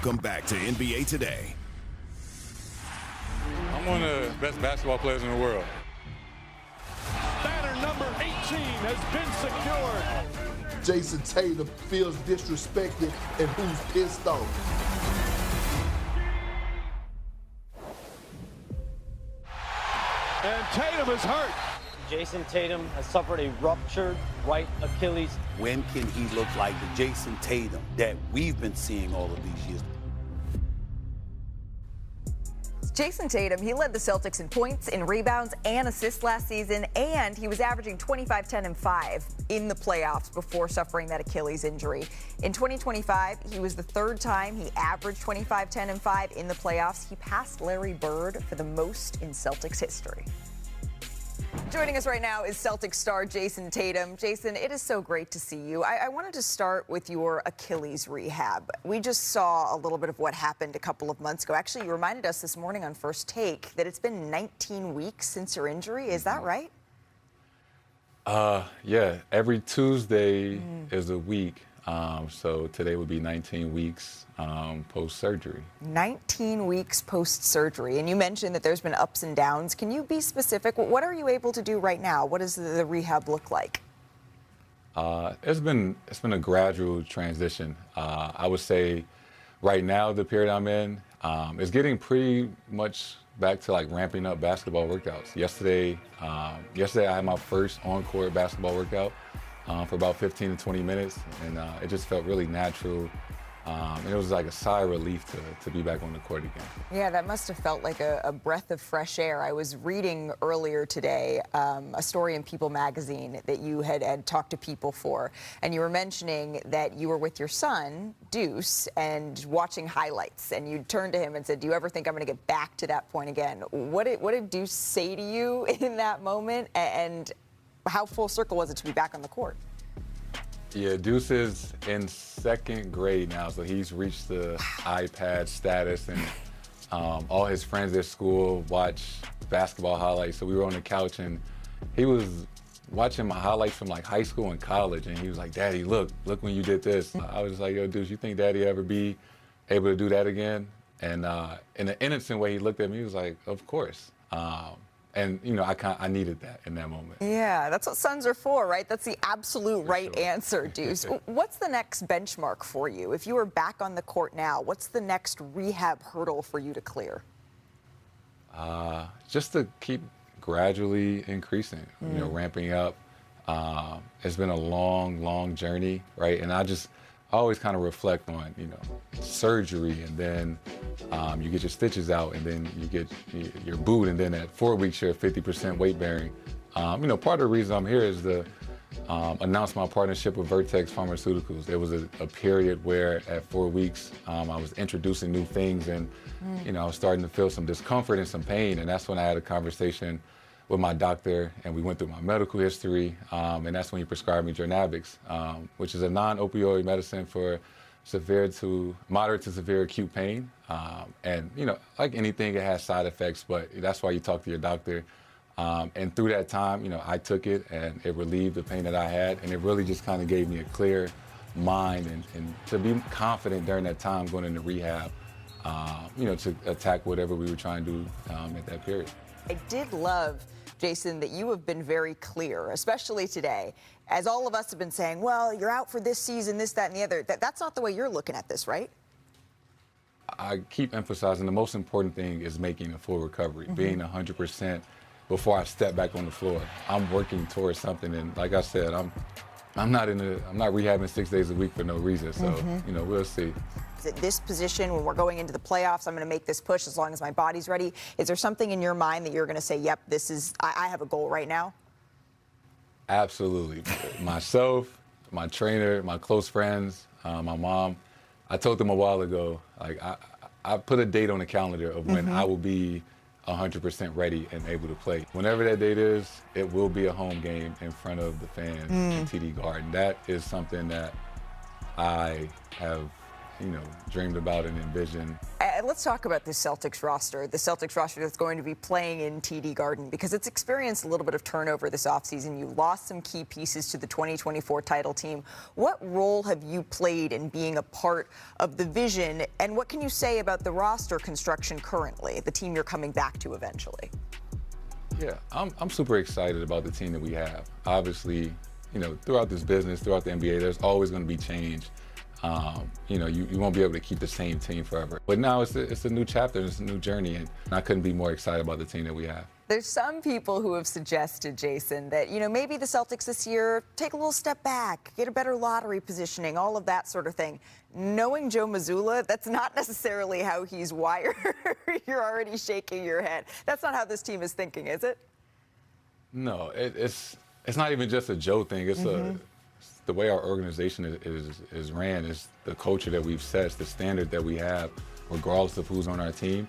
Come back to NBA Today. I'm one of the best basketball players in the world. Banner number 18 has been secured. Jayson Tatum feels disrespected and who's pissed off. And Tatum is hurt. Jayson Tatum has suffered a ruptured right Achilles. When can he look like the Jayson Tatum that we've been seeing all of these years? Jayson Tatum, he led the Celtics in points, in rebounds, and assists last season, and he was averaging 25, 10, and 5 in the playoffs before suffering that Achilles injury. In 2025, he was the third time he averaged 25, 10, and 5 in the playoffs. He passed Larry Bird for the most in Celtics history. Joining us right now is Celtics star Jayson Tatum. Jayson, it is so great to see you. I wanted to start with your Achilles rehab. We just saw a little bit of what happened a couple of months ago. Actually, you reminded us this morning on First Take that it's been 19 weeks since your injury. Is that right? Yeah, every Tuesday is a week. So today would be 19 weeks post-surgery. 19 weeks post-surgery. And you mentioned that there's been ups and downs. Can you be specific? What are you able to do right now? What does the rehab look like? It's been a gradual transition. I would say right now the period I'm in is getting pretty much back to like ramping up basketball workouts. Yesterday I had my first on-court basketball workout for about 15 to 20 minutes, and it just felt really natural. And it was like a sigh of relief to be back on the court again. Yeah, that must have felt like a breath of fresh air. I was reading earlier today a story in People magazine that you had talked to people for, and you were mentioning that you were with your son, Deuce, and watching highlights, and you turned to him and said, do you ever think I'm going to get back to that point again? What did Deuce say to you in that moment, and how full circle was it to be back on the court? Yeah, Deuce is in second grade now, so he's reached the iPad status, and all his friends at school watch basketball highlights. So we were on the couch, and he was watching my highlights from like high school and college, and he was like, Daddy, look when you did this. I was like, yo, Deuce, you think Daddy ever be able to do that again? And in an innocent way, he looked at me, he was like, of course. And, you know, I needed that in that moment. Yeah, that's what sons are for, right? That's the absolute right answer, Deuce. What's the next benchmark for you? If you were back on the court now, what's the next rehab hurdle for you to clear? Just to keep gradually increasing, you know, ramping up. It's been a long journey, right? And I always kind of reflect on, you know, surgery, and then you get your stitches out, and then you get your boot, and then at 4 weeks you're 50% weight bearing. You know, part of the reason I'm here is to announce my partnership with Vertex Pharmaceuticals. There was a period where at 4 weeks I was introducing new things, and you know, I was starting to feel some discomfort and some pain, and that's when I had a conversation with my doctor, and we went through my medical history, and that's when he prescribed me Jornavix, which is a non-opioid medicine for severe to moderate to severe acute pain. And you know, like anything, it has side effects, but that's why you talk to your doctor. And through that time, you know, I took it, and it relieved the pain that I had, and it really just kind of gave me a clear mind and to be confident during that time going into rehab, you know, to attack whatever we were trying to do at that period. I did love, Jayson, that you have been very clear, especially today, as all of us have been saying, well, you're out for this season, this, that, and the other. That's not the way you're looking at this, right? I keep emphasizing the most important thing is making a full recovery, being 100% before I step back on the floor. I'm working towards something, and like I said, I'm not rehabbing 6 days a week for no reason. So you know, we'll see. At this position, when we're going into the playoffs, I'm going to make this push as long as my body's ready. Is there something in your mind that you're going to say, yep, I have a goal right now? Absolutely. Myself, my trainer, my close friends, my mom, I told them a while ago, like I put a date on the calendar of when I will be 100% ready and able to play. Whenever that date is, it will be a home game in front of the fans in TD Garden. That is something that I have dreamed about and envisioned. Let's talk about the Celtics roster. The Celtics roster that's going to be playing in TD Garden because it's experienced a little bit of turnover this offseason. You lost some key pieces to the 2024 title team. What role have you played in being a part of the vision, and what can you say about the roster construction currently, the team you're coming back to eventually? Yeah, I'm super excited about the team that we have. Obviously, throughout this business, throughout the NBA, there's always going to be change. You won't be able to keep the same team forever. But now it's a new chapter, it's a new journey, and I couldn't be more excited about the team that we have. There's some people who have suggested, Jayson, that, maybe the Celtics this year take a little step back, get a better lottery positioning, all of that sort of thing. Knowing Joe Mazzulla, that's not necessarily how he's wired. You're already shaking your head. That's not how this team is thinking, is it? No, it's not even just a Joe thing. It's the way our organization is ran. Is the culture that we've set, it's the standard that we have, regardless of who's on our team,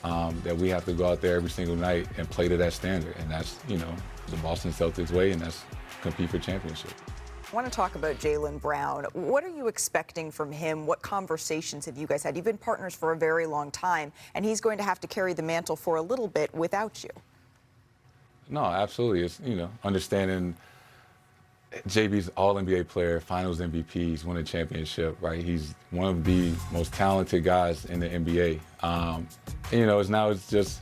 that we have to go out there every single night and play to that standard. And that's, the Boston Celtics way, and that's compete for championship. I want to talk about Jaylen Brown. What are you expecting from him? What conversations have you guys had? You've been partners for a very long time, and he's going to have to carry the mantle for a little bit without you. No, absolutely. It's, understanding JB's All-NBA player, Finals MVP, he's won a championship, right? He's one of the most talented guys in the NBA. It's just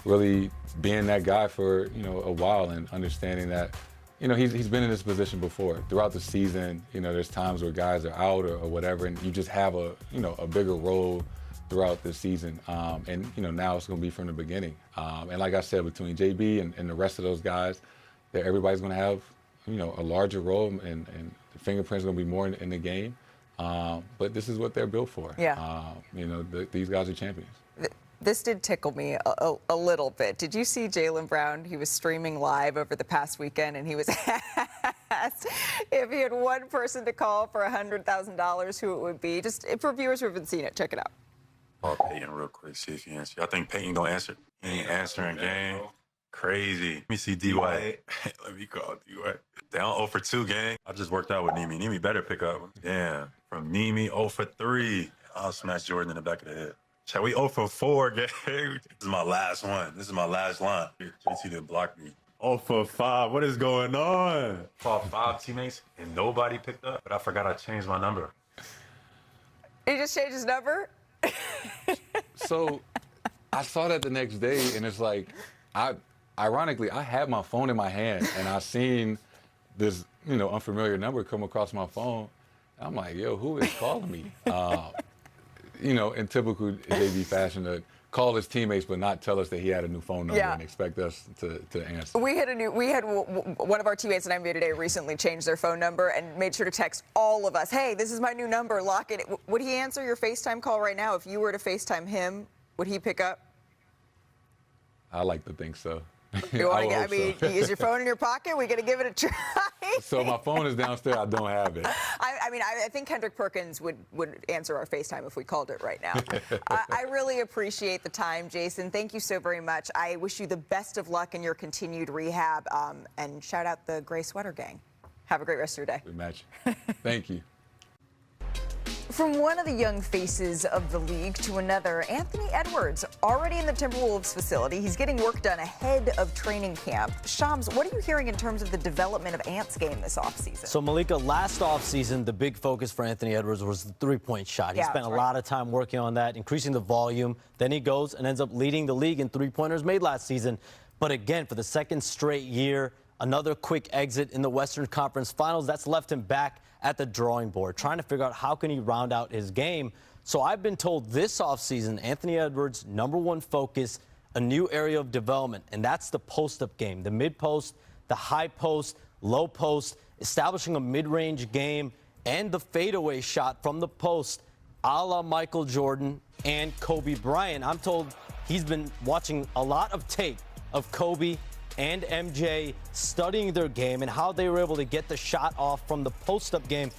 really being that guy for, a while and understanding that, he's been in this position before. Throughout the season, there's times where guys are out or whatever, and you just have a bigger role throughout the season. Now it's going to be from the beginning. And like I said, between JB and the rest of those guys, that everybody's going to have, a larger role, and the fingerprints are going to be more in the game. But this is what they're built for. Yeah. These guys are champions. This did tickle me a little bit. Did you see Jaylen Brown? He was streaming live over the past weekend, and he was asked if he had one person to call for $100,000, who it would be. Just for viewers who haven't seen it, check it out. Call Peyton real quick, see if he answers. I think Peyton gonna answer. He ain't answering game. Crazy. Let me see D-White. Let me call D-White. Down 0 for 2, gang. I just worked out with Nimi. Nimi better pick up. Damn. From Nimi, 0 for 3. I'll smash Jordan in the back of the head. Shall we 0 for 4, gang? This is my last one. This is my last line. JT didn't block me. 0 for 5. What is going on? Called 5 teammates and nobody picked up, but I forgot I changed my number. He just changed his number? So I saw that the next day, and it's like, ironically, I had my phone in my hand, and I seen this, unfamiliar number come across my phone. I'm like, yo, who is calling me? In typical JB fashion, to call his teammates but not tell us that he had a new phone number and expect us to answer. We had one of our teammates at NBA Today recently changed their phone number and made sure to text all of us, hey, this is my new number, lock it. Would he answer your FaceTime call right now? If you were to FaceTime him, would he pick up? I like to think so. Is your phone in your pocket? We got to give it a try. So my phone is downstairs. I don't have it. I think Kendrick Perkins would answer our FaceTime if we called it right now. I really appreciate the time, Jayson. Thank you so very much. I wish you the best of luck in your continued rehab. And shout out the Gray Sweater Gang. Have a great rest of your day. We match. Thank you. From one of the young faces of the league to another, Anthony Edwards, already in the Timberwolves facility. He's getting work done ahead of training camp. Shams, what are you hearing in terms of the development of Ant's game this offseason? So, Malika, last offseason, the big focus for Anthony Edwards was the three-point shot. He spent a lot of time working on that, increasing the volume. Then he goes and ends up leading the league in three-pointers made last season. But again, for the second straight year, another quick exit in the Western Conference Finals. That's left him back at the drawing board, trying to figure out how can he round out his game. So I've been told this offseason, Anthony Edwards' #1 focus, a new area of development, and that's the post-up game, the mid-post, the high post, low post, establishing a mid-range game, and the fadeaway shot from the post, a la Michael Jordan and Kobe Bryant. I'm told he's been watching a lot of tape of Kobe and MJ, studying their game and how they were able to get the shot off from the post-up game.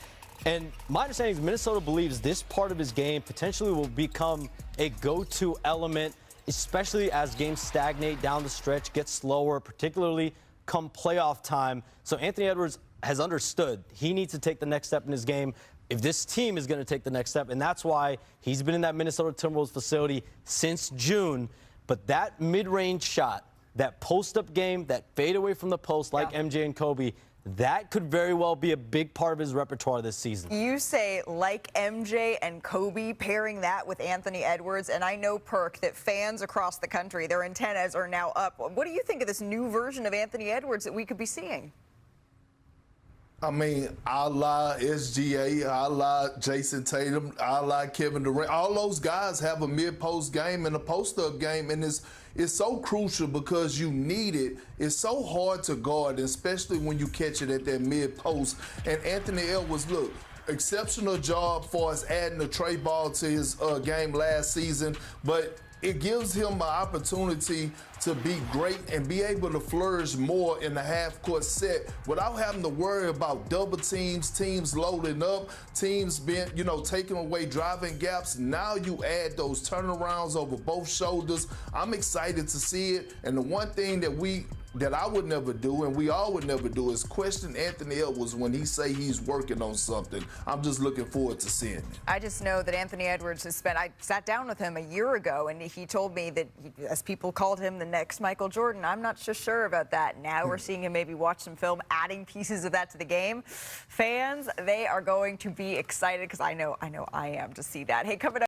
And my understanding is Minnesota believes this part of his game potentially will become a go-to element, especially as games stagnate down the stretch, get slower, particularly come playoff time. So Anthony Edwards has understood he needs to take the next step in his game, if this team is going to take the next step. And that's why he's been in that Minnesota Timberwolves facility since June. But that mid-range shot, that post-up game, that fade away from the post like MJ and Kobe, that could very well be a big part of his repertoire this season. You say like MJ and Kobe, pairing that with Anthony Edwards, and I know, Perk, that fans across the country, their antennas are now up. What do you think of this new version of Anthony Edwards that we could be seeing? I mean, a la SGA, a la Jayson Tatum, a la Kevin Durant. All those guys have a mid-post game and a post-up game, and it's so crucial because you need it. It's so hard to guard, especially when you catch it at that mid-post. And Anthony Edwards, look, exceptional job for us adding the tray ball to his game last season, but it gives him an opportunity to be great and be able to flourish more in the half-court set without having to worry about double teams, teams loading up, teams being, taking away driving gaps. Now you add those turnarounds over both shoulders. I'm excited to see it. And the one thing that I would never do, and we all would never do, is question Anthony Edwards when he say he's working on something. I'm just looking forward to seeing it. I just know that Anthony Edwards I sat down with him a year ago, and he told me that, as people called him the next Michael Jordan, I'm not so sure about that. Now we're seeing him maybe watch some film, adding pieces of that to the game. Fans, they are going to be excited, because I know I am, to see that. Hey, coming up.